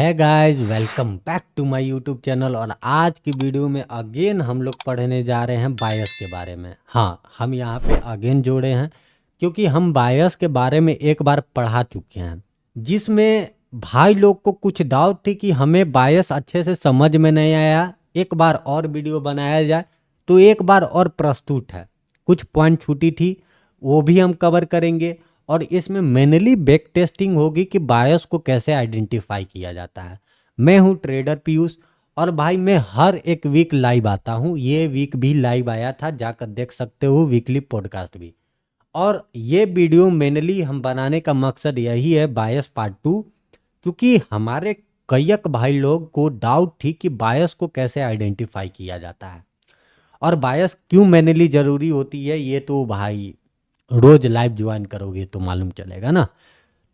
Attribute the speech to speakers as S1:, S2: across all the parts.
S1: है guys, welcome back to my YouTube channel. और आज की वीडियो में अगेन हम लोग पढ़ने जा रहे हैं बायस के बारे में। हाँ, हम यहाँ पे अगेन जोड़े हैं क्योंकि हम बायस के बारे में एक बार पढ़ा चुके हैं, जिसमें भाई लोग को कुछ डाउट थी कि हमें बायस अच्छे से समझ में नहीं आया, एक बार और वीडियो बनाया जाए। तो एक बार और प्रस्तुत है, कुछ पॉइंट छूटी थी वो भी हम कवर करेंगे। और इसमें मेनली बैक टेस्टिंग होगी कि बायस को कैसे आइडेंटिफाई किया जाता है। मैं हूं ट्रेडर पीयूष और भाई मैं हर एक वीक लाइव आता हूं। ये वीक भी लाइव आया था, जाकर देख सकते हो वीकली पॉडकास्ट भी। और ये वीडियो मेनली हम बनाने का मकसद यही है, बायस पार्ट 2, क्योंकि हमारे कईक भाई लोग को डाउट थी कि बायस को कैसे आइडेंटिफाई किया जाता है और बायस क्यों मेनली ज़रूरी होती है। ये तो भाई रोज लाइव ज्वाइन करोगे तो मालूम चलेगा ना।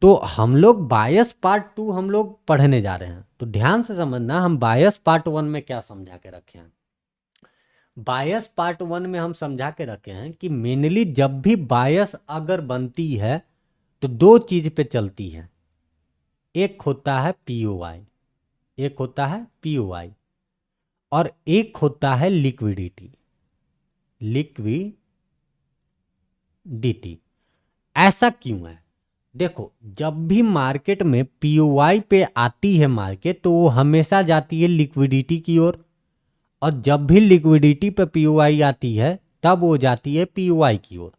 S1: तो हम लोग बायस पार्ट 2 हम लोग पढ़ने जा रहे हैं, तो ध्यान से समझना। हम बायस पार्ट 1 में क्या समझा के रखे हैं। बायस पार्ट 1 में हम समझा के रखे हैं कि मेनली जब भी बायस अगर बनती है तो दो चीज पे चलती है। एक होता है पीओआई, एक होता है पीओआई और एक होता है लिक्विडिटी। लिक्विडिटी ऐसा क्यों है? देखो, जब भी मार्केट में पीओवाई पे आती है मार्केट, तो वो हमेशा जाती है लिक्विडिटी की ओर। और जब भी लिक्विडिटी पे पीओवाई आती है तब वो जाती है पीओवाई की ओर।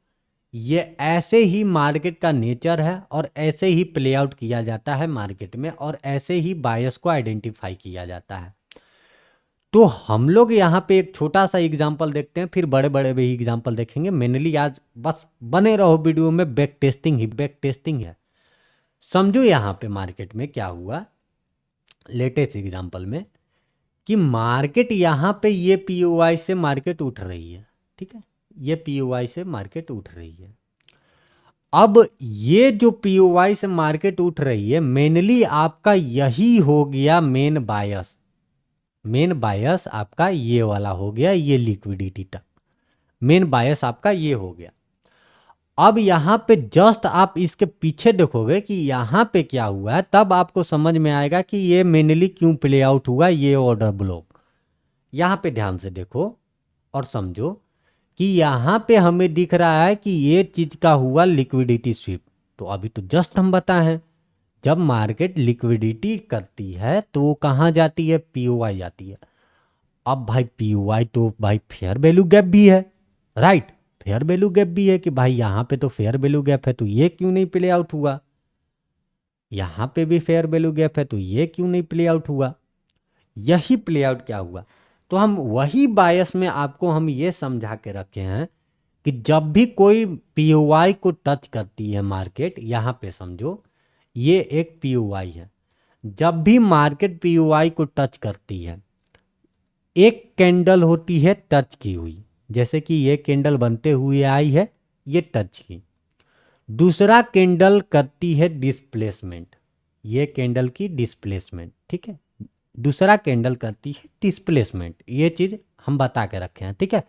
S1: ये ऐसे ही मार्केट का नेचर है और ऐसे ही प्ले आउट किया जाता है मार्केट में, और ऐसे ही बायस को आइडेंटिफाई किया जाता है। तो हम लोग यहाँ पे एक छोटा सा एग्जांपल देखते हैं, फिर बड़े बड़े भी एग्जांपल देखेंगे। मेनली आज बस बने रहो वीडियो में, बैक टेस्टिंग है। समझो यहाँ पे मार्केट में क्या हुआ लेटेस्ट एग्जांपल में, कि मार्केट यहाँ पे ये पीओवाई से मार्केट उठ रही है। ठीक है, ये पीओवाई से मार्केट उठ रही है। अब ये जो पीओवाई से मार्केट उठ रही है, मेनली आपका यही हो गया मेन बायस। मेन बायस आपका ये वाला हो गया, ये लिक्विडिटी तक मेन बायस आपका ये हो गया। अब यहाँ पे जस्ट आप इसके पीछे देखोगे कि यहाँ पे क्या हुआ है, तब आपको समझ में आएगा कि ये मेनली क्यों प्ले आउट हुआ ये ऑर्डर ब्लॉक। यहाँ पे ध्यान से देखो और समझो कि यहाँ पे हमें दिख रहा है कि ये चीज का हुआ लिक्विडिटी स्वीप। तो अभी तो जस्ट हम बताएं, जब मार्केट लिक्विडिटी करती है तो वो कहाँ जाती है? पीओवाई जाती है। अब भाई पीओवाई तो भाई फेयर वैल्यू गैप भी है, राइट? फेयर वैल्यू गैप भी है कि भाई यहाँ पे तो फेयर वैल्यू गैप है, तो ये क्यों नहीं प्ले आउट हुआ? यहाँ पे भी फेयर वैल्यू गैप है, तो ये क्यों नहीं प्ले आउट हुआ? यही प्ले आउट क्या हुआ? तो हम वही बायस में आपको हम ये समझा के रखे हैं कि जब भी कोई पीओवाई को टच करती है मार्केट, यहाँ पे समझो ये एक पीओवाई है। जब भी मार्केट पीओवाई को टच करती है, एक कैंडल होती है टच की हुई, जैसे कि ये कैंडल बनते हुए आई है, ये टच की। दूसरा कैंडल करती है डिस्प्लेसमेंट, ये कैंडल की डिस्प्लेसमेंट। ठीक है, दूसरा कैंडल करती है डिस्प्लेसमेंट, ये चीज हम बता के रखे हैं। ठीक है,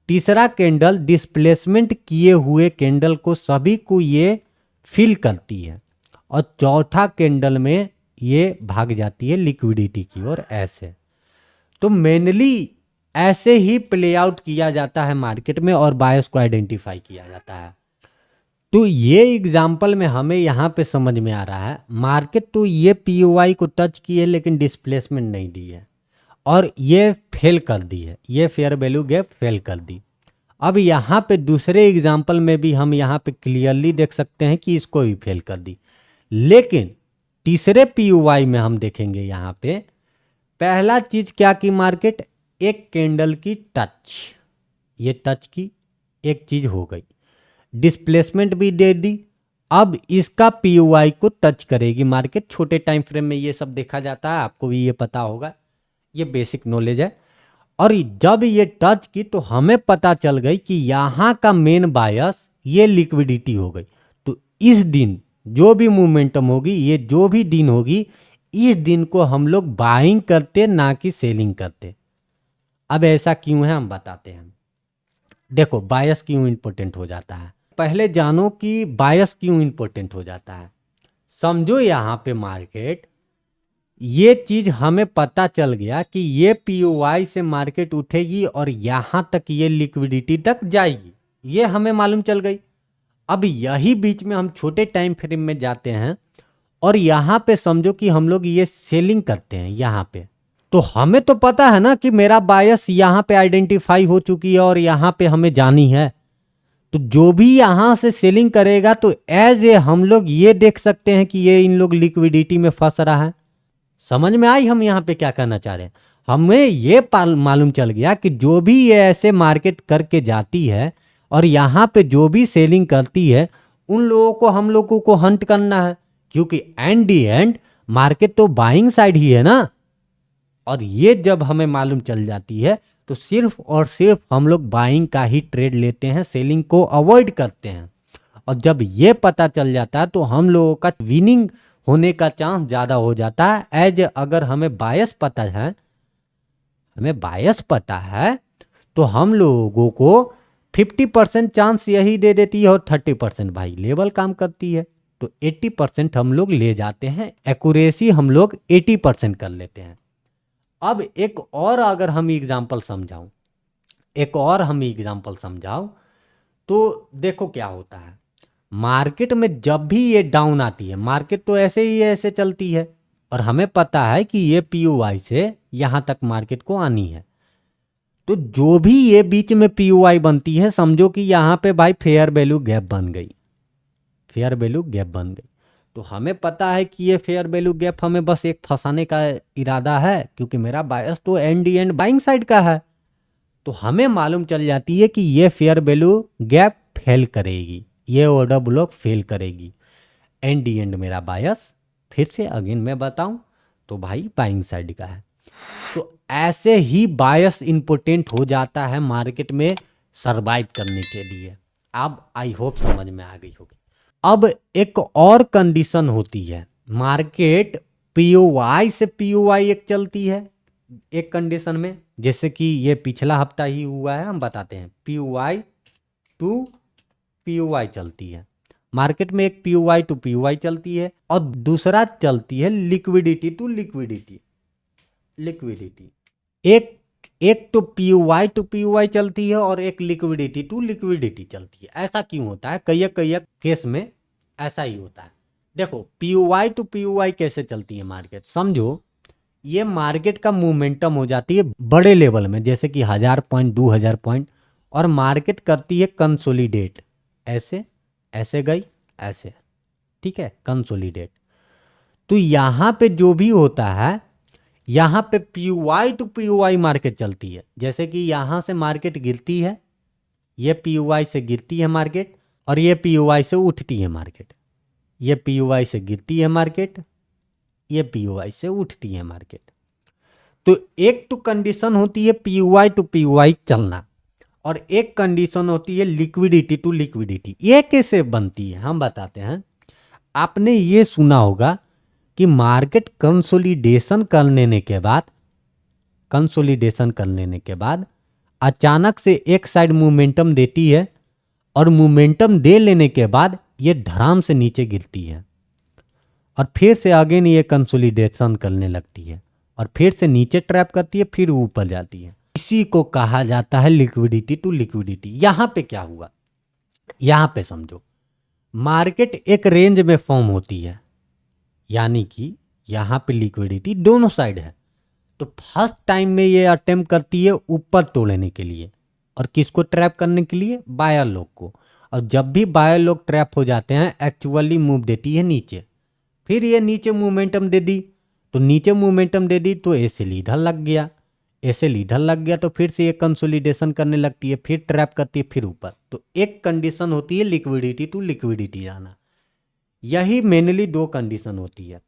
S1: तीसरा कैंडल डिस्प्लेसमेंट किए हुए कैंडल को सभी को ये फिल करती है, और चौथा कैंडल में ये भाग जाती है लिक्विडिटी की ओर ऐसे। तो मेनली ऐसे ही प्ले आउट किया जाता है मार्केट में और बायस को आइडेंटिफाई किया जाता है। तो ये एग्जाम्पल में हमें यहाँ पे समझ में आ रहा है, मार्केट तो ये पीओवाई को टच की है लेकिन डिस्प्लेसमेंट नहीं दी है और ये फेल कर दी है, ये फेयर वैल्यू गैप फेल कर दी। अब यहाँ पे दूसरे एग्जाम्पल में भी हम यहाँ पे क्लियरली देख सकते हैं कि इसको भी फेल कर दी। लेकिन तीसरे पीओवाई में हम देखेंगे यहाँ पे पहला चीज क्या की मार्केट, एक कैंडल की टच, ये टच की एक चीज हो गई, डिस्प्लेसमेंट भी दे दी। अब इसका पीओवाई को टच करेगी मार्केट। छोटे टाइम फ्रेम में ये सब देखा जाता है, आपको भी ये पता होगा, ये बेसिक नॉलेज है। और जब ये टच की तो हमें पता चल गई कि यहाँ का मेन बायस ये लिक्विडिटी हो गई। तो इस दिन जो भी मोमेंटम होगी, ये जो भी दिन होगी, इस दिन को हम लोग बाइंग करते ना कि सेलिंग करते। अब ऐसा क्यों है हम बताते हैं। देखो बायस क्यों इंपॉर्टेंट हो जाता है, पहले जानो कि बायस क्यों इंपॉर्टेंट हो जाता है। समझो यहाँ पे मार्केट ये चीज हमें पता चल गया कि ये पीओवाई से मार्केट उठेगी और यहां तक ये लिक्विडिटी तक जाएगी, ये हमें मालूम चल गई। अब यही बीच में हम छोटे टाइम फ्रेम में जाते हैं और यहां पे समझो कि हम लोग ये सेलिंग करते हैं यहां पे, तो हमें तो पता है ना कि मेरा बायस यहां पे आइडेंटिफाई हो चुकी है और यहां पे हमें जानी है। तो जो भी यहां से सेलिंग करेगा तो एज ए हम लोग ये देख सकते हैं कि ये इन लोग लिक्विडिटी में फंस रहा है। समझ में आई हम यहाँ पे क्या कहना चाह रहे हैं? हमें ये मालूम चल गया कि जो भी ये ऐसे मार्केट करके जाती है और यहाँ पे जो भी सेलिंग करती है उन लोगों को हम लोगों को हंट करना है, क्योंकि एंड दी एंड मार्केट तो बाइंग साइड ही है ना। और ये जब हमें मालूम चल जाती है तो सिर्फ और सिर्फ हम लोग बाइंग का ही ट्रेड लेते हैं, सेलिंग को अवॉइड करते हैं। और जब ये पता चल जाता है तो हम लोगों का विनिंग होने का चांस ज़्यादा हो जाता है। एज अगर हमें बायस पता है, तो हम लोगों को 50% चांस यही दे देती है और 30% भाई लेवल काम करती है। तो 80% हम लोग ले जाते हैं, एक्यूरेसी हम लोग 80% कर लेते हैं। अब एक और अगर हम एग्जाम्पल समझाओ तो देखो क्या होता है। मार्केट में जब भी ये डाउन आती है, मार्केट तो ऐसे ही ऐसे चलती है और हमें पता है कि ये पीओवाई से यहां तक मार्केट को आनी है। तो जो भी ये बीच में पीओवाई बनती है समझो कि यहां पे भाई फेयर वैल्यू गैप बन गई, तो हमें पता है कि ये फेयर वैल्यू गैप हमें बस एक फंसाने का इरादा है, क्योंकि मेरा बायस तो एंड बाइंग साइड का है। तो हमें मालूम चल जाती है कि ये फेयर वैल्यू गैप फेल करेगी, ये ऑर्डर ब्लॉक फेल करेगी, एंड मेरा बायस फिर से अगेन मैं बताऊं तो भाई बाइंग साइड का है। तो ऐसे ही बायस इंपोर्टेंट हो जाता है मार्केट में सरवाइव करने के लिए। अब आई होप समझ में आ गई होगी। अब एक और कंडीशन होती है, मार्केट पीओवाई से पीओवाई एक चलती है एक कंडीशन में, जैसे कि ये पिछला हफ्ता ही हुआ है, हम बताते हैं। पीओवाई टू पीओवाई चलती है मार्केट में, एक पीओवाई टू पीओवाई चलती है और दूसरा चलती है लिक्विडिटी टू लिक्विडिटी। एक तो पीओवाई टू पीओवाई चलती है और एक लिक्विडिटी टू लिक्विडिटी चलती है। ऐसा क्यों होता है? कई केस में ऐसा ही होता है। देखो पीओवाई टू पीओवाई कैसे चलती है मार्केट, समझो ये मार्केट का मोमेंटम हो जाती है बड़े लेवल में, जैसे कि 1000 पॉइंट 2000 पॉइंट, और मार्केट करती है कंसोलिडेट, ऐसे गई ऐसे, ठीक है, कंसोलिडेट। तो यहां पे जो भी होता है, यहां पे पीओवाई टू पीओवाई मार्केट चलती है। जैसे कि यहां से मार्केट गिरती है, ये पीओवाई से गिरती है मार्केट, और ये पीओवाई से उठती है मार्केट, ये पीओवाई से गिरती है मार्केट, ये पीओवाई से उठती है मार्केट। तो एक तो कंडीशन होती है पीओवाई टू पीओवाई चलना, और एक कंडीशन होती है लिक्विडिटी टू लिक्विडिटी। ये कैसे बनती है हम बताते हैं। आपने ये सुना होगा कि मार्केट कंसोलिडेशन कर लेने के बाद अचानक से एक साइड मोमेंटम देती है, और मोमेंटम दे लेने के बाद ये धड़ाम से नीचे गिरती है, और फिर से अगेन ये कंसोलिडेशन करने लगती है, और फिर से नीचे ट्रैप करती है, फिर ऊपर जाती है। इसी को कहा जाता है लिक्विडिटी टू लिक्विडिटी। यहां पे क्या हुआ, यहां पे समझो मार्केट एक रेंज में फॉर्म होती है, यानी कि यहां पे लिक्विडिटी दोनों साइड है। तो फर्स्ट टाइम में ये अटेम्प्ट करती है ऊपर तोड़ने के लिए, और किसको ट्रैप करने के लिए? बायर लोग को। और जब भी बायर लोग ट्रैप हो जाते हैं एक्चुअली मूव देती है नीचे, फिर ये नीचे मोमेंटम दे दी, तो ऐसे लीडर लग गया, तो फिर से ये कंसोलिडेशन करने लगती है, फिर ट्रैप करती है, फिर ऊपर। तो एक कंडीशन होती है लिक्विडिटी टू लिक्विडिटी आना। यही मेनली दो कंडीशन होती है।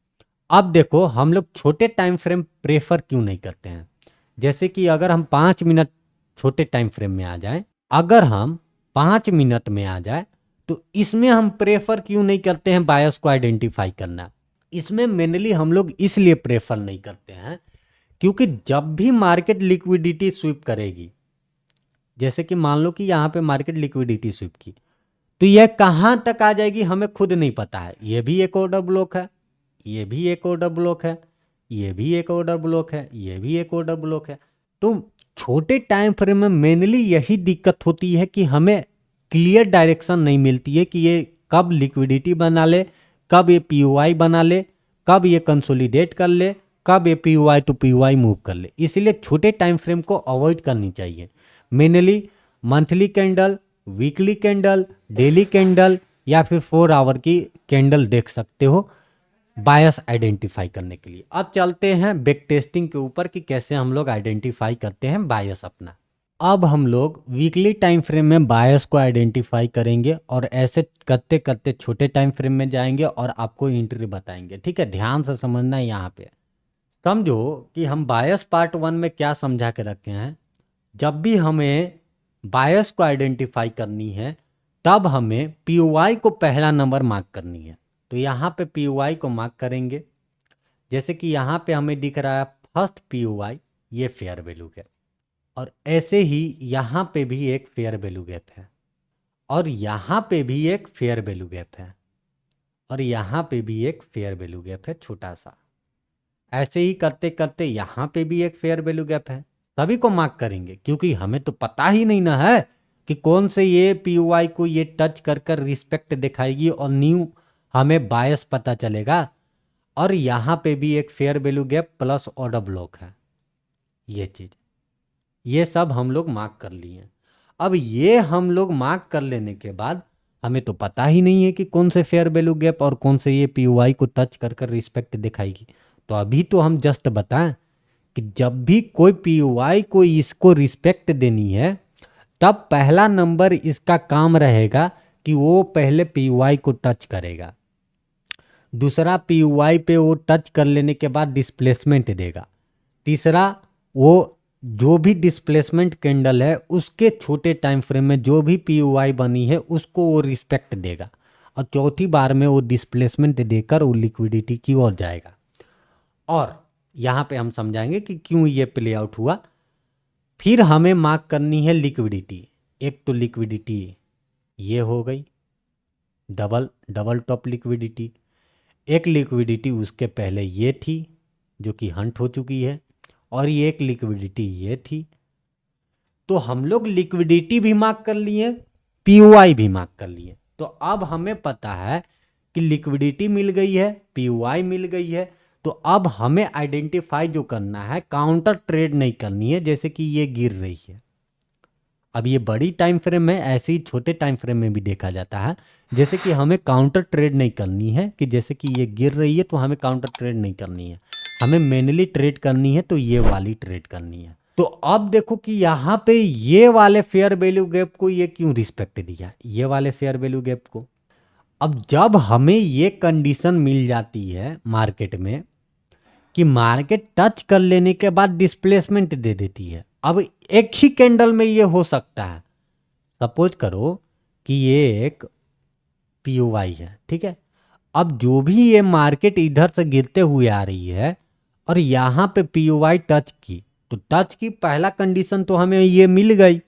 S1: अब देखो हम लोग छोटे टाइम फ्रेम प्रेफर क्यों नहीं करते हैं। जैसे कि अगर हम 5 मिनट छोटे टाइम फ्रेम में आ जाए, तो इसमें हम प्रेफर क्यों नहीं करते हैं बायस को आइडेंटिफाई करना। इसमें मेनली हम लोग इसलिए प्रेफर नहीं करते हैं क्योंकि जब भी मार्केट लिक्विडिटी स्वीप करेगी, जैसे कि मान लो कि यहाँ पे मार्केट लिक्विडिटी स्वीप की, तो यह कहां तक आ जाएगी हमें खुद नहीं पता है। ये भी एक ऑर्डर ब्लॉक है, ये भी एक ऑर्डर ब्लॉक है, ये भी एक ऑर्डर ब्लॉक है, ये भी एक ऑर्डर ब्लॉक है। तो छोटे टाइम फ्रेम में मेनली यही दिक्कत होती है कि हमें क्लियर डायरेक्शन नहीं मिलती है कि ये कब लिक्विडिटी बना ले, कब ये पीओआई बना ले, कब ये कंसोलिडेट कर ले, कब ये पीओआई टू पीओआई मूव कर ले। इसलिए छोटे टाइम फ्रेम को अवॉइड करनी चाहिए। Mainly monthly candle, weekly candle, daily candle या फिर 4 आवर की कैंडल देख सकते हो बायस आइडेंटिफाई करने के लिए। अब चलते हैं बैक टेस्टिंग के ऊपर कि कैसे हम लोग आइडेंटिफाई करते हैं बायस अपना। अब हम लोग वीकली टाइम फ्रेम में बायस को आइडेंटिफाई करेंगे और ऐसे करते करते छोटे टाइम फ्रेम में जाएंगे और आपको एंट्री बताएंगे। ठीक है, ध्यान से समझना है। यहाँ पे समझो कि हम बायस पार्ट 1 में क्या समझा के रखे हैं। जब भी हमें बायस को आइडेंटिफाई करनी है तब हमें पीओआई को पहला नंबर मार्क करनी है। तो यहाँ पे पीओआई को मार्क करेंगे। जैसे कि यहाँ पे हमें दिख रहा है फर्स्ट पीओआई, ये फेयर वैल्यू गैप, और ऐसे ही यहाँ पे भी एक फेयर वैल्यू गैप है, और यहाँ पे भी एक फेयर वैल्यू गैप है, और यहाँ पे भी एक फेयर वैल्यू गैप है छोटा सा। ऐसे ही करते करते यहाँ पे भी एक फेयर वैल्यू गैप है। सभी को मार्क करेंगे क्योंकि हमें तो पता ही नहीं ना है कि कौन से ये पीओआई को ये टच कर कर रिस्पेक्ट दिखाएगी और न्यू हमें बायस पता चलेगा। और यहाँ पे भी एक fair value gap plus order block है। ये चीज़, ये सब हम लोग मार्क कर लिए। अब ये हम लोग मार्क कर लेने के बाद हमें तो पता ही नहीं है कि कौन से फेयर वैल्यू गैप और कौन से ये पीओआई को टच कर कर रिस्पेक्ट दिखाएगी। तो अभी तो हम जस्ट बताएं कि जब भी कोई पीओआई को इसको रिस्पेक्ट देनी है तब पहला नंबर इसका काम रहेगा कि वो पहले पीओआई को टच करेगा। दूसरा, पीओआई पे वो टच कर लेने के बाद डिस्प्लेसमेंट देगा। तीसरा, वो जो भी डिस्प्लेसमेंट कैंडल है उसके छोटे टाइम फ्रेम में जो भी पीओआई बनी है उसको वो रिस्पेक्ट देगा। और चौथी बार में वो डिस्प्लेसमेंट देकर वो लिक्विडिटी की ओर जाएगा। और यहाँ पे हम समझाएंगे कि क्यों ये प्ले आउट हुआ। फिर हमें मार्क करनी है लिक्विडिटी। एक तो लिक्विडिटी ये हो गई, डबल टॉप लिक्विडिटी। एक लिक्विडिटी उसके पहले ये थी जो कि हंट हो चुकी है, और ये एक लिक्विडिटी ये थी। तो हम लोग लिक्विडिटी भी मार्क कर लिए, पीओआई भी मार्क कर लिए। तो अब हमें पता है कि लिक्विडिटी मिल गई है, पीओआई मिल गई है। तो अब हमें आइडेंटिफाई जो करना है, काउंटर ट्रेड नहीं करनी है। जैसे कि ये गिर रही है, अब ये बड़ी टाइम फ्रेम में, ऐसे ही छोटे टाइम फ्रेम में भी देखा जाता है। जैसे कि हमें काउंटर ट्रेड नहीं करनी है कि जैसे कि ये गिर रही है तो हमें काउंटर ट्रेड नहीं करनी है, हमें मैनुअली ट्रेड करनी है। तो ये वाली ट्रेड करनी है। तो अब देखो कि यहाँ पे ये वाले फेयर वैल्यू गैप को ये क्यों रिस्पेक्ट दिया, ये वाले फेयर वैल्यू गैप को। अब जब हमें ये कंडीशन मिल जाती है मार्केट में कि मार्केट टच कर लेने के बाद डिस्प्लेसमेंट दे देती है। अब एक ही कैंडल में ये हो सकता है। सपोज करो कि ये एक पीओआई है, ठीक है। अब जो भी ये मार्केट इधर से गिरते हुए आ रही है और यहाँ पे पीओआई टच की, तो टच की पहला कंडीशन तो हमें ये मिल गई।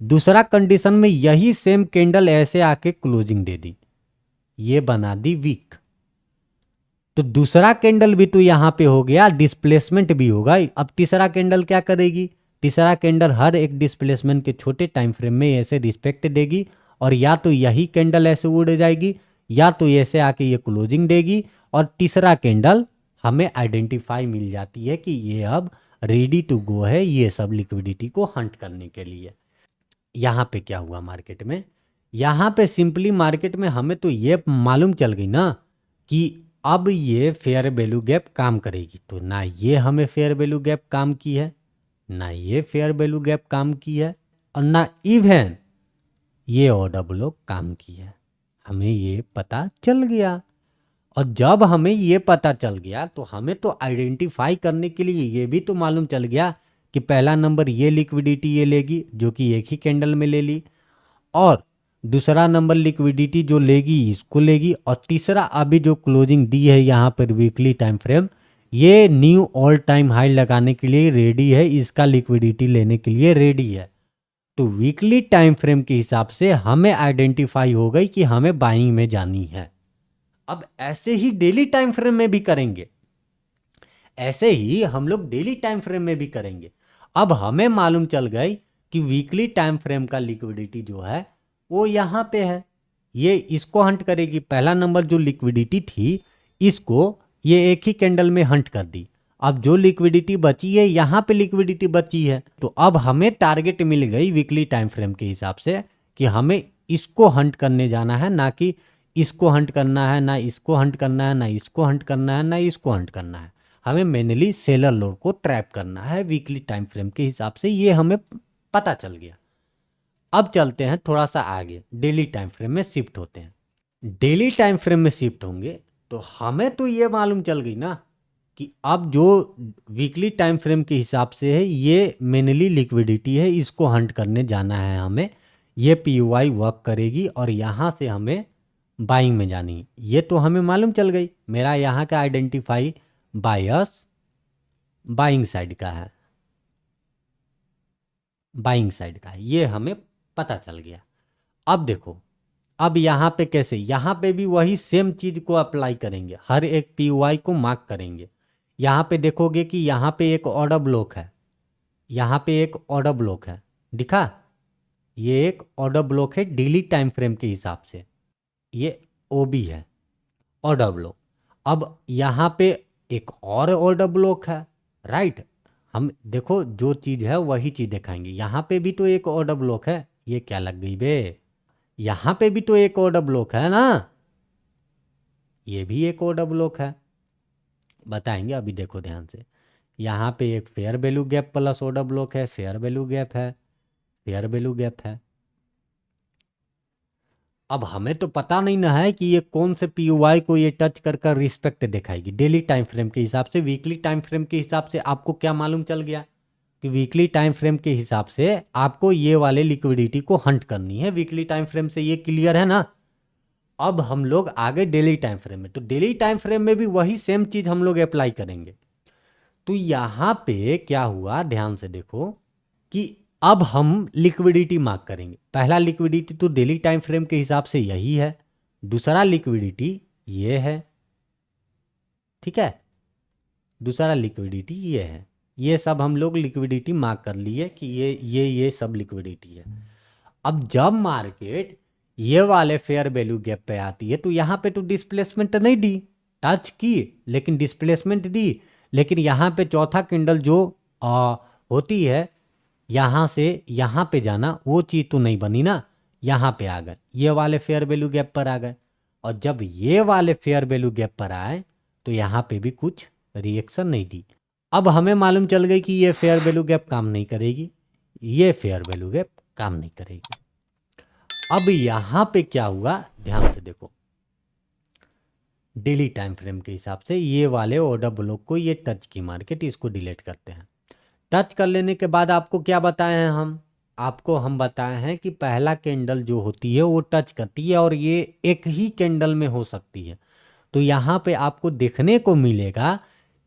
S1: दूसरा कंडीशन में यही सेम कैंडल ऐसे आके क्लोजिंग दे दी, ये बना दी वीक। तो दूसरा कैंडल भी तो यहाँ पे हो गया, डिस्प्लेसमेंट भी होगा। अब तीसरा कैंडल क्या करेगी, तीसरा कैंडल हर एक डिस्प्लेसमेंट के छोटे टाइम फ्रेम में ऐसे रिस्पेक्ट देगी, और या तो यही कैंडल ऐसे उड़ जाएगी या तो ऐसे आके ये क्लोजिंग देगी। और तीसरा कैंडल हमें आइडेंटिफाई मिल जाती है कि ये अब रेडी टू गो है, ये सब लिक्विडिटी को हंट करने के लिए। यहाँ पे क्या हुआ मार्केट में, यहाँ पे सिंपली मार्केट में हमें तो ये मालूम चल गई ना कि अब ये फेयर वैल्यू गैप काम करेगी। तो ना ये हमें फेयर वैल्यू गैप काम की है, ना ये फेयर वैल्यू गैप काम की है, और ना इवन ये ऑर्डर ब्लॉक काम की है। हमें ये पता चल गया। और जब हमें ये पता चल गया तो हमें तो आइडेंटिफाई करने के लिए ये भी तो मालूम चल गया कि पहला नंबर ये लिक्विडिटी ये लेगी जो कि एक ही कैंडल में ले ली, और दूसरा नंबर लिक्विडिटी जो लेगी इसको लेगी, और तीसरा अभी जो क्लोजिंग दी है यहाँ पर वीकली टाइम फ्रेम, ये न्यू ऑल टाइम हाई लगाने के लिए रेडी है, इसका लिक्विडिटी लेने के लिए रेडी है। तो वीकली टाइम फ्रेम के हिसाब से हमें आइडेंटिफाई हो गई कि हमें बाइंग में जानी है। अब ऐसे ही डेली टाइम फ्रेम में भी करेंगे। ऐसे ही हम लोग डेली टाइम फ्रेम में भी करेंगे। अब हमें मालूम चल गई कि वीकली टाइम फ्रेम का लिक्विडिटी जो है वो यहाँ पे है, ये इसको हंट करेगी। पहला नंबर जो लिक्विडिटी थी इसको ये एक ही कैंडल में हंट कर दी। अब जो लिक्विडिटी बची है यहाँ पे लिक्विडिटी बची है, तो अब हमें टारगेट मिल गई वीकली टाइम फ्रेम के हिसाब से कि हमें इसको हंट करने जाना है, ना कि इसको हंट करना है, ना इसको हंट करना है, ना इसको हंट करना है, ना इसको हंट करना है। हमें मेनली सेलर लोड को ट्रैप करना है वीकली टाइम फ्रेम के हिसाब से, ये हमें पता चल गया। अब चलते हैं थोड़ा सा आगे, डेली टाइम फ्रेम में शिफ्ट होते हैं। डेली टाइम फ्रेम में शिफ्ट होंगे तो हमें तो ये मालूम चल गई ना कि अब जो वीकली टाइम फ्रेम के हिसाब से है ये मेनली लिक्विडिटी है, इसको हंट करने जाना है हमें। ये पीयूआई वर्क करेगी और यहाँ से हमें बाइंग में जानी है, ये तो हमें मालूम चल गई। मेरा यहाँ का आइडेंटिफाई बायस बाइंग साइड का है, बाइंग साइड का है, ये हमें पता चल गया। अब देखो, अब यहाँ पे कैसे, यहाँ पे भी वही सेम चीज को अप्लाई करेंगे, हर एक पीयूआई को मार्क करेंगे। यहाँ पे देखोगे कि यहाँ पे एक ऑर्डर ब्लॉक है, यहाँ पे एक ऑर्डर ब्लॉक है, दिखा, ये एक ऑर्डर ब्लॉक है डेली टाइम फ्रेम के हिसाब से, ये ओबी है ऑर्डर ब्लॉक। अब यहाँ पे एक और ऑर्डर ब्लॉक है, राइट। हम देखो जो चीज है वही चीज दिखाएंगे। यहाँ पे भी तो एक ऑर्डर ब्लॉक है, ये क्या लग गई बे, यहाँ पे भी तो एक ऑर्डर ब्लॉक है ना, ये भी एक ऑर्डर ब्लॉक है, बताएंगे अभी, देखो ध्यान से। यहाँ पे एक fair value gap plus order block है, फेयर वैल्यू गैप है, फेयर वैल्यू गैप है। अब हमें तो पता नहीं ना है कि ये कौन से पीयूआई को ये टच कर कर रिस्पेक्ट दिखाएगी डेली टाइम फ्रेम के हिसाब से। वीकली टाइम फ्रेम के हिसाब से आपको क्या मालूम चल गया कि वीकली टाइम फ्रेम के हिसाब से आपको ये वाले लिक्विडिटी को हंट करनी है वीकली टाइम फ्रेम से, ये क्लियर है ना। अब हम लोग आगे डेली टाइम फ्रेम में, तो डेली टाइम फ्रेम में भी वही सेम चीज हम लोग अप्लाई करेंगे। तो यहाँ पे क्या हुआ, ध्यान से देखो कि अब हम लिक्विडिटी मार्क करेंगे। पहला लिक्विडिटी तो डेली टाइम फ्रेम के हिसाब से यही है, दूसरा लिक्विडिटी ये है, ठीक है, दूसरा लिक्विडिटी ये है। ये सब हम लोग लिक्विडिटी मार्क कर लिए कि ये सब लिक्विडिटी है। अब जब मार्केट ये वाले फेयर वैल्यू गैप पे आती है तो यहाँ पे तो डिस्प्लेसमेंट नहीं दी, टच की लेकिन डिस्प्लेसमेंट दी, लेकिन यहाँ पे चौथा कैंडल जो होती है यहाँ से यहाँ पे जाना, वो चीज़ तो नहीं बनी ना। यहाँ पे आ गए, ये वाले फेयर वैल्यू गैप पर आ गए, और जब ये वाले फेयर वैल्यू गैप पर आए तो यहाँ पे भी कुछ रिएक्शन नहीं दी। अब हमें मालूम चल गई कि ये फेयर वैल्यू गैप काम नहीं करेगी, ये फेयर वैल्यू गैप काम नहीं करेगी। अब यहाँ पे क्या हुआ, ध्यान से देखो, डेली टाइम फ्रेम के हिसाब से ये वाले ऑर्डर ब्लॉक को ये टच की मार्केट, इसको डिलीट करते हैं। टच कर लेने के बाद आपको क्या बताए हैं हम बताए हैं कि पहला कैंडल जो होती है वो टच करती है और ये एक ही कैंडल में हो सकती है। तो यहाँ पे आपको देखने को मिलेगा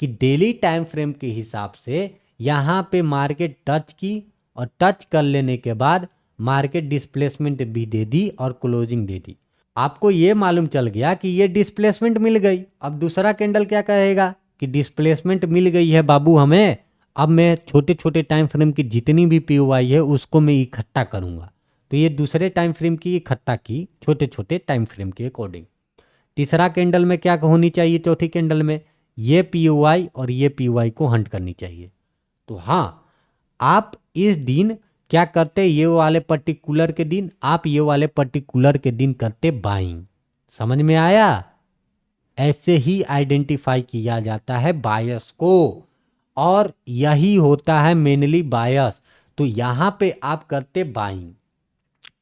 S1: कि डेली टाइम फ्रेम के हिसाब से यहाँ पे मार्केट टच की, और टच कर लेने के बाद मार्केट डिस्प्लेसमेंट भी दे दी और क्लोजिंग दे दी। आपको ये मालूम चल गया कि ये डिस्प्लेसमेंट मिल गई। अब दूसरा कैंडल क्या कहेगा कि डिस्प्लेसमेंट मिल गई है बाबू हमें, अब मैं छोटे छोटे टाइम फ्रेम की जितनी भी पीओआई है उसको मैं इकट्ठा करूंगा। तो ये दूसरे टाइम फ्रेम की इकट्ठा की, छोटे छोटे टाइम फ्रेम के अकॉर्डिंग। तीसरा कैंडल में क्या होनी चाहिए, चौथी कैंडल में ये पीओआई और ये पीओआई को हंट करनी चाहिए। तो हाँ, आप इस दिन क्या करते, ये वाले पर्टिकुलर के दिन आप ये वाले पर्टिकुलर के दिन करते बाइंग। समझ में आया, ऐसे ही आइडेंटिफाई किया जाता है बायस को, और यही होता है मेनली बायस। तो यहाँ पे आप करते बाइंग,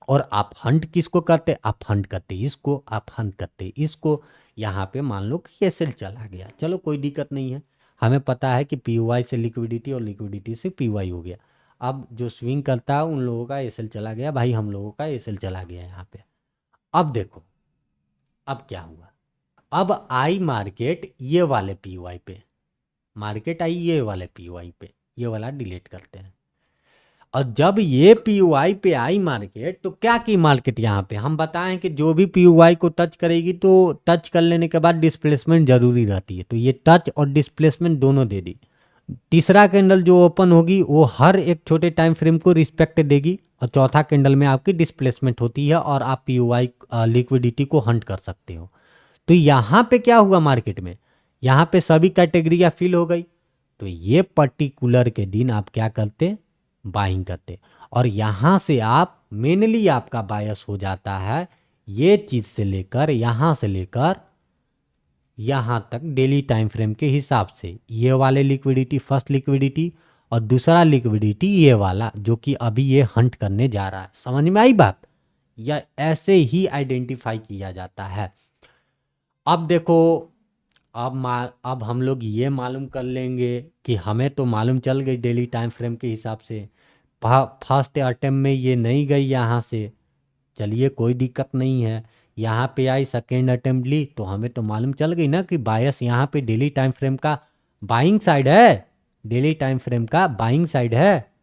S1: और आप हंट किसको करते, आप हंट करते इसको, आप हंट करते इसको। यहाँ पे मान लो कि एसएल चला गया, चलो कोई दिक्कत नहीं है, हमें पता है कि पीओवाई से लिक्विडिटी और लिक्विडिटी से पीओवाई हो गया। अब जो स्विंग करता है उन लोगों का एसएल चला गया, भाई हम लोगों का एसएल चला गया यहाँ पे। अब देखो अब क्या हुआ, अब आई मार्केट ये वाले पीओवाई पे, मार्केट आई ये वाले पीओवाई पे, ये वाला डिलीट करते हैं। और जब ये पीयूआई पे आई मार्केट तो क्या की मार्केट, यहाँ पे हम बताएं कि जो भी पीयूआई को टच करेगी तो टच कर लेने के बाद डिस्प्लेसमेंट जरूरी रहती है, तो ये टच और डिस्प्लेसमेंट दोनों दे दी। तीसरा कैंडल जो ओपन होगी वो हर एक छोटे टाइम फ्रेम को रिस्पेक्ट देगी, और चौथा कैंडल में आपकी डिस्प्लेसमेंट होती है और आप पीयूआई लिक्विडिटी को हंट कर सकते हो। तो यहाँ पे क्या हुआ मार्केट में, यहाँ पे सभी कैटेगरियाँ फिल हो गई, तो ये पर्टिकुलर के दिन आप क्या करते, बाइंग करते। और यहाँ से आप मेनली आपका बायस हो जाता है ये चीज़ से लेकर यहाँ से लेकर यहाँ तक डेली टाइम फ्रेम के हिसाब से, ये वाले लिक्विडिटी फर्स्ट लिक्विडिटी और दूसरा लिक्विडिटी ये वाला जो कि अभी ये हंट करने जा रहा है। समझ में आई बात, या ऐसे ही आइडेंटिफाई किया जाता है। अब देखो, अब हम लोग ये मालूम कर लेंगे कि हमें तो मालूम चल गई डेली टाइम फ्रेम के हिसाब से, फर्स्ट अटेम्प्ट में ये नहीं गई यहाँ से, चलिए कोई दिक्कत नहीं है। यहाँ पे आई सेकेंड अटेम्प्ट ली तो हमें तो मालूम चल गई ना कि बायस यहाँ पे डेली टाइम फ्रेम का बाइंग साइड है, डेली टाइम फ्रेम का बाइंग साइड है।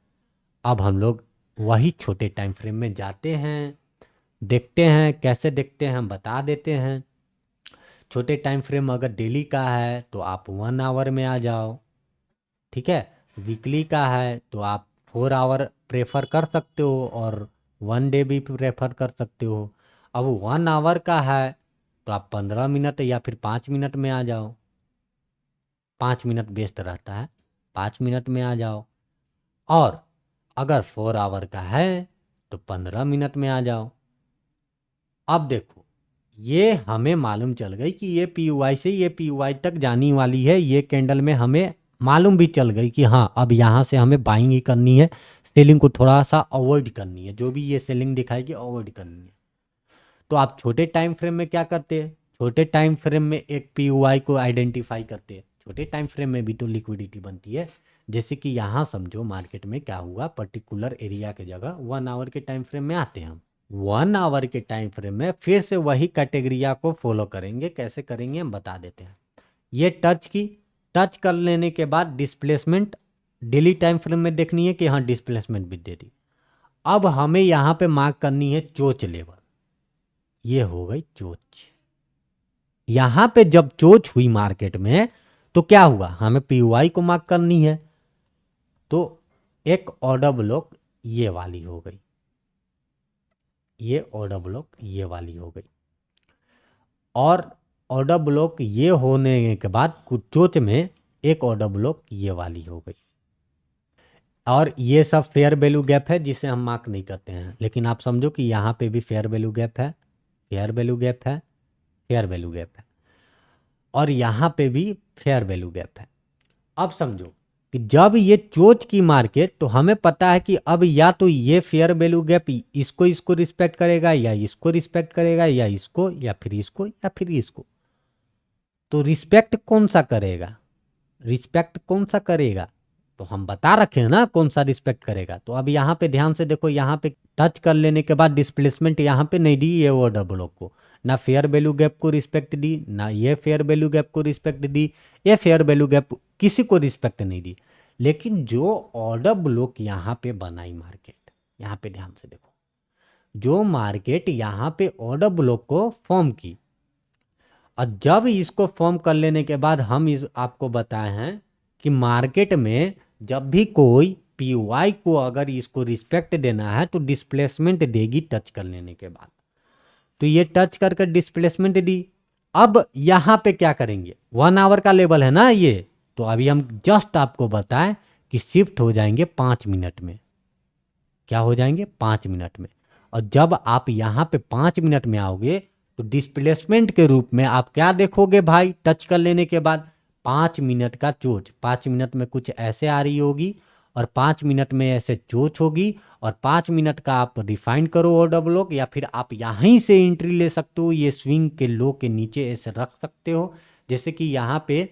S1: अब हम लोग वही छोटे टाइम फ्रेम में जाते हैं, देखते हैं कैसे देखते हैं, हम बता देते हैं। छोटे टाइम फ्रेम अगर डेली का है तो आप 1 आवर में आ जाओ, ठीक है। वीकली का है तो आप 4 आवर प्रेफर कर सकते हो और 1 डे भी प्रेफर कर सकते हो। अब 1 आवर का है तो आप 15 मिनट या फिर 5 मिनट में आ जाओ, 5 मिनट बेस्ट रहता है, 5 मिनट में आ जाओ। और अगर 4 आवर का है तो 15 मिनट में आ जाओ। अब देखो, ये हमें मालूम चल गई कि ये पीयूआई से ये पीयूआई तक जाने वाली है, ये कैंडल में हमें मालूम भी चल गई कि हाँ अब यहाँ से हमें बाइंग ही करनी है, सेलिंग को थोड़ा सा अवॉइड करनी है, जो भी ये सेलिंग दिखाएगी अवॉइड करनी है। तो आप छोटे टाइम फ्रेम में क्या करते हैं, छोटे टाइम फ्रेम में एक पीयूआई को आइडेंटिफाई करते हैं। छोटे टाइम फ्रेम में भी तो लिक्विडिटी बनती है, जैसे कि यहाँ समझो मार्केट में क्या हुआ, पर्टिकुलर एरिया के जगह 1 आवर के टाइम फ्रेम में आते हैं हम। 1 आवर के टाइम फ्रेम में फिर से वही कैटेगरिया को फॉलो करेंगे, कैसे करेंगे हम बता देते हैं। ये टच की, टच कर लेने के बाद डिस्प्लेसमेंट डेली टाइम फ्रेम में देखनी है कि हाँ डिस्प्लेसमेंट भी दे दी। अब हमें यहाँ पे मार्क करनी है चोच लेवल, ये हो गई चोच। यहाँ पे जब चोच हुई मार्केट में तो क्या हुआ, हमें पीयूआई को मार्क करनी है, तो एक ऑर्डर ब्लॉक ये वाली हो गई, ये ऑर्डर ब्लॉक ये वाली हो गई। और ऑर्डर ब्लॉक ये होने के बाद कुछ चोच में एक ऑर्डर ब्लॉक ये वाली हो गई। और ये सब फेयर वैल्यू गैप है जिसे हम मार्क नहीं करते हैं, लेकिन आप समझो कि यहाँ पे भी फेयर वैल्यू गैप है, फेयर वैल्यू गैप है, फेयर वैल्यू गैप है, और यहाँ पे भी फेयर वैल्यू गैप है। अब समझो कि जब ये चोच की मार्केट, तो हमें पता है कि अब या तो ये फेयर वैल्यू गैप इसको रिस्पेक्ट करेगा, या इसको रिस्पेक्ट करेगा, या इसको, या फिर इसको, या फिर इसको। तो रिस्पेक्ट कौन सा करेगा, रिस्पेक्ट कौन सा करेगा, तो हम बता रखे हैं ना कौन सा रिस्पेक्ट करेगा। तो अब यहाँ पे ध्यान से देखो, यहाँ पे टच कर लेने के बाद डिस्प्लेसमेंट यहाँ पे नहीं दी ये ऑर्डर ब्लॉक को, ना फेयर वैल्यू गैप को रिस्पेक्ट दी, ना ये फेयर वैल्यू गैप को रिस्पेक्ट दी, ये फेयर वैल्यू गैप किसी को रिस्पेक्ट नहीं दी। लेकिन जो ऑर्डर ब्लॉक यहाँ पे बनाई मार्केट, यहाँ पे ध्यान से देखो, जो मार्केट यहाँ पे ऑर्डर ब्लॉक को फॉर्म की, और जब इसको फॉर्म कर लेने के बाद हम इस आपको बताए हैं कि मार्केट में जब भी कोई पीवाई को अगर इसको रिस्पेक्ट देना है तो डिस्प्लेसमेंट देगी टच कर लेने के बाद। तो ये टच करके डिस्प्लेसमेंट दी। अब यहाँ पे क्या करेंगे, 1 आवर का लेवल है ना ये, तो अभी हम जस्ट आपको बताएं कि शिफ्ट हो जाएंगे 5 मिनट में। क्या हो जाएंगे, 5 मिनट में। और जब आप यहाँ पे 5 मिनट में आओगे तो डिस्प्लेसमेंट के रूप में आप क्या देखोगे भाई, टच कर लेने के बाद 5 मिनट का चोच, 5 मिनट में कुछ ऐसे आ रही होगी और 5 मिनट में ऐसे चोच होगी। और 5 मिनट का आप रिफाइन करो ऑर्डर ब्लॉक, या फिर आप यहीं से एंट्री ले सकते हो, ये स्विंग के लो के नीचे ऐसे रख सकते हो, जैसे कि यहाँ पे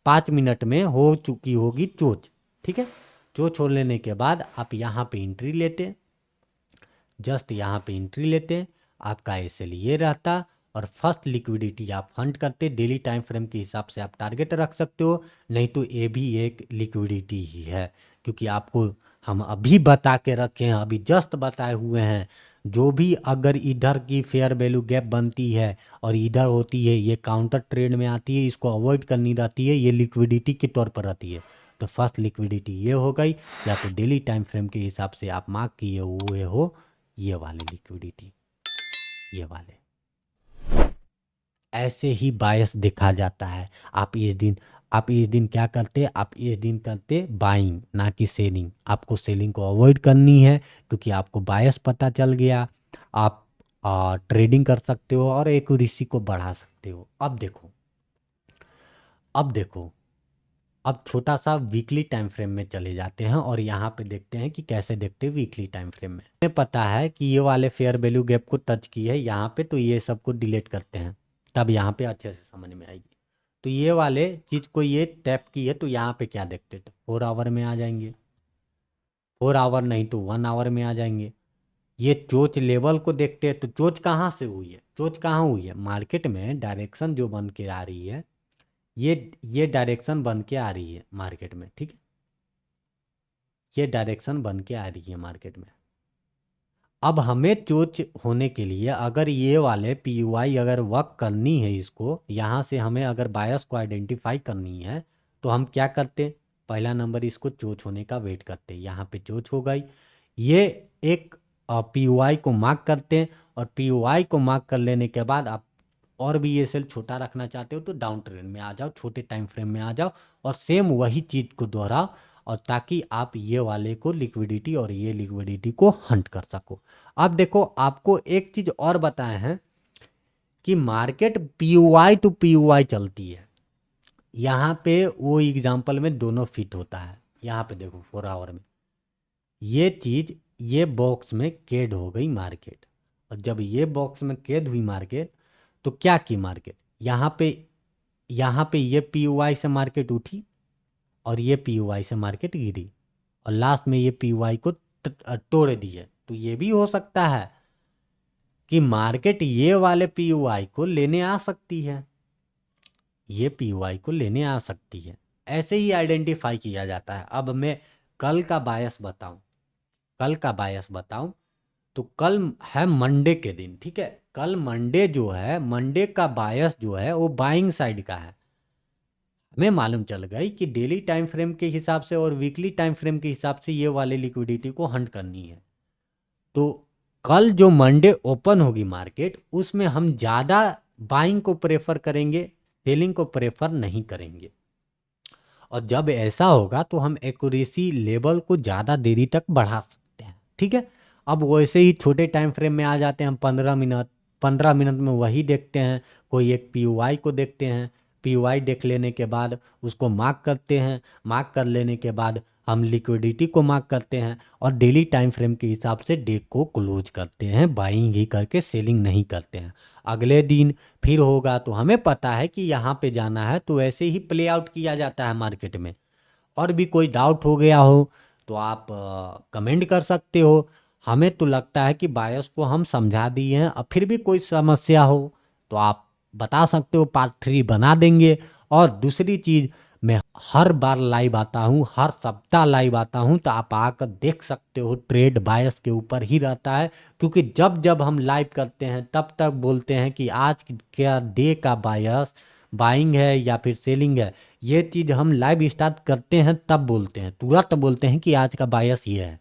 S1: 5 मिनट में हो चुकी होगी चोच, ठीक है। चोच हो लेने के बाद आप यहाँ पे एंट्री लेते, जस्ट यहाँ पे एंट्री लेते, आपका एसएल ये रहता, और फर्स्ट लिक्विडिटी आप फंड करते। डेली टाइम फ्रेम के हिसाब से आप टारगेट रख सकते हो, नहीं तो ये भी एक लिक्विडिटी ही है, क्योंकि आपको हम अभी बता के रखे हैं, अभी जस्ट बताए हुए हैं। जो भी अगर इधर की फेयर वैल्यू गैप बनती है और इधर होती है, ये काउंटर ट्रेड में आती है, इसको अवॉइड करनी रहती है, ये लिक्विडिटी के तौर पर रहती है। तो फर्स्ट लिक्विडिटी ये हो गई, या तो डेली टाइम फ्रेम के हिसाब से आप मार्क किए हुए हो ये वाले लिक्विडिटी, ये वाले। ऐसे ही बायस देखा जाता है। आप इस दिन क्या करते, आप इस दिन करते बाइंग ना कि सेलिंग। आपको सेलिंग को अवॉइड करनी है क्योंकि आपको बायस पता चल गया। आप ट्रेडिंग कर सकते हो और एक्यूरेसी को बढ़ा सकते हो। अब देखो, अब छोटा सा वीकली टाइम फ्रेम में चले जाते हैं और यहाँ पे देखते हैं कि कैसे देखते हैं वीकली टाइम फ्रेम में। हमें पता है कि ये वाले फेयर वैल्यू गैप को टच की है यहाँ पे, तो ये सबको डिलीट करते हैं, तब यहाँ पे अच्छे से समझ में आएगी। तो ये वाले चीज़ को ये टैप की है, तो यहाँ पे क्या देखते, तो 4 आवर में आ जाएंगे, 4 आवर नहीं तो 1 आवर में आ जाएंगे। ये चोच लेवल को देखते हैं, तो चोच कहाँ से हुई है, चोच कहाँ हुई है, मार्केट में डायरेक्शन जो बन के आ रही है, ये डायरेक्शन बन के आ रही है मार्केट में, ठीक है, ये डायरेक्शन बन के आ रही है मार्केट में। अब हमें चोच होने के लिए अगर ये वाले पीयूआई अगर वर्क करनी है, इसको यहाँ से हमें अगर बायस को आइडेंटिफाई करनी है, तो हम क्या करते, पहला नंबर इसको चोच होने का वेट करते, यहाँ पे चोच हो गई। ये एक पीयूआई को मार्क करते हैं, और पीयूआई को मार्क कर लेने के बाद आप और भी ये सेल छोटा रखना चाहते हो तो डाउन ट्रेंड में आ जाओ, छोटे टाइम फ्रेम में आ जाओ, और सेम वही चीज़ को दोहराओ, और ताकि आप ये वाले को लिक्विडिटी और ये लिक्विडिटी को हंट कर सको। अब देखो, आपको एक चीज़ और बताए हैं कि मार्केट पीयूआई टू पीयूआई चलती है। यहाँ पे वो एग्जाम्पल में दोनों फिट होता है। यहाँ पे देखो 4 आवर में ये चीज़, ये बॉक्स में कैद हो गई मार्केट, और जब ये बॉक्स में कैद हुई मार्केट, तो क्या की मार्केट, यहाँ पे ये पीयूआई से मार्केट उठी और ये पीयूआई से मार्केट गिरी, और लास्ट में ये पीयूआई को तोड़ दिए। तो ये भी हो सकता है कि मार्केट ये वाले पीयूआई को लेने आ सकती है, ये पीयूआई को लेने आ सकती है। ऐसे ही आइडेंटिफाई किया जाता है। अब मैं कल का बायस बताऊं, तो कल है मंडे के दिन, ठीक है, कल मंडे जो है, मंडे का बायस जो है वो बाइंग साइड का है। हमें मालूम चल गई कि डेली टाइम फ्रेम के हिसाब से और वीकली टाइम फ्रेम के हिसाब से ये वाले लिक्विडिटी को हंट करनी है। तो कल जो मंडे ओपन होगी मार्केट, उसमें हम ज़्यादा बाइंग को प्रेफर करेंगे, सेलिंग को प्रेफर नहीं करेंगे। और जब ऐसा होगा तो हम एक्यूरेसी लेवल को ज़्यादा देरी तक बढ़ा सकते हैं, ठीक है। अब वैसे ही छोटे टाइम फ्रेम में आ जाते हैं हम, 15 मिनट में वही देखते हैं। कोई एक पीयूआई को देखते हैं, पीयूआई देख लेने के बाद उसको मार्क करते हैं, मार्क कर लेने के बाद हम लिक्विडिटी को मार्क करते हैं, और डेली टाइम फ्रेम के हिसाब से डे को क्लोज करते हैं, बाइंग ही करके सेलिंग नहीं करते हैं। अगले दिन फिर होगा तो हमें पता है कि यहाँ पे जाना है, तो ऐसे ही प्ले आउट किया जाता है मार्केट में। और भी कोई डाउट हो गया हो तो आप कमेंट कर सकते हो। हमें तो लगता है कि बायस को हम समझा दिए हैं। अब फिर भी कोई समस्या हो तो आप बता सकते हो, पार्ट 3 बना देंगे। और दूसरी चीज़, मैं हर बार लाइव आता हूँ, हर सप्ताह लाइव आता हूँ, तो आप आकर देख सकते हो। ट्रेड बायस के ऊपर ही रहता है, क्योंकि जब जब हम लाइव करते हैं तब तक बोलते हैं कि आज क्या डे का बायस बाइंग है या फिर सेलिंग है। ये चीज़ हम लाइव स्टार्ट करते हैं तब बोलते हैं, तुरंत बोलते हैं कि आज का बायस ये है।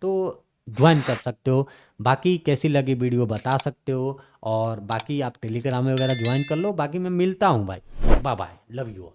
S1: तो ज्वाइन कर सकते हो। बाकी कैसी लगी वीडियो बता सकते हो, और बाकी आप टेलीग्राम में वगैरह ज्वाइन कर लो। बाकी मैं मिलता हूँ भाई, bye bye, love you all.